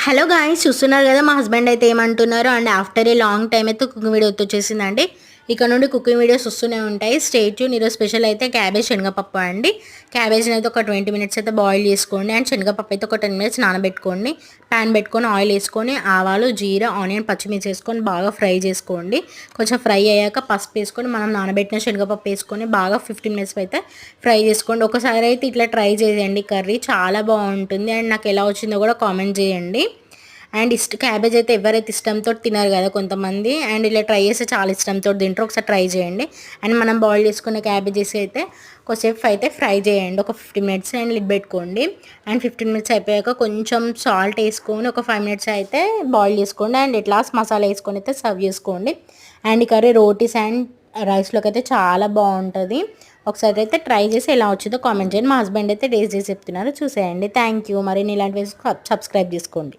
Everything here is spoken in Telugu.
హలో గాయ్స్, చూస్తున్నారు కదా మా హస్బెండ్ అయితే ఏమంటున్నారు. And after a long time అయితే కుకింగ్ వీడియో వచ్చేసిందండి. ఇక నుండి కుకింగ్ వీడియోస్ వస్తూనే ఉంటాయి. Stay tune. ఈరోజు స్పెషల్ అయితే క్యాబేజ్ శనగపప్పు అండి. క్యాబేజ్ని అయితే ఒక 20 మినిట్స్ అయితే బాయిల్ చేసుకోండి. అండ్ శనగపప్పు అయితే ఒక 10 మినిట్స్ నానబెట్టుకోండి. ప్యాన్ పెట్టుకొని ఆయిల్ వేసుకొని ఆవాలు, జీరా, ఆనియన్, పచ్చిమిర్చి వేసుకొని బాగా ఫ్రై చేసుకోండి. కొంచెం ఫ్రై అయ్యాక పసుపు వేసుకొని మనం నానబెట్టిన శనగపప్పు వేసుకొని బాగా 15 మినిట్స్ అయితే ఫ్రై చేసుకోండి. ఒకసారి అయితే ఇట్లా ట్రై చేయండి. కర్రీ చాలా బాగుంటుంది. అండ్ నాకు ఎలా వచ్చిందో కూడా కామెంట్ చేయండి. అండ్ క్యాబేజ్ అయితే ఎవరైతే ఇష్టంతో తినరు కదా కొంతమంది, అండ్ ఇలా ట్రై చేస్తే చాలా ఇష్టంతో తింటారు. ఒకసారి ట్రై చేయండి. అండ్ మనం బాయిల్ చేసుకున్న క్యాబేజెస్ అయితే కొద్దిసేపు అయితే ఫ్రై చేయండి, ఒక 15 మినిట్స్. అండ్ లిడ్ పెట్టుకోండి. అండ్ 15 మినిట్స్ అయిపోయాక కొంచెం సాల్ట్ వేసుకొని ఒక 5 మినిట్స్ అయితే బాయిల్ చేసుకోండి. అండ్ ఇట్లా మసాలా వేసుకొని అయితే సర్వ్ చేసుకోండి. అండ్ ఈ కర్రీ రోటీస్ అండ్ రైస్లోకి అయితే చాలా బాగుంటుంది. ఒకసారి అయితే ట్రై చేసి ఎలా వచ్చిందో కామెంట్ చేయండి. మా హస్బెండ్ అయితే టేస్ట్ చేసి చెప్తున్నారు, చూసేయండి. Thank you. మరి ఇలాంటి సబ్స్క్రైబ్ చేసుకోండి.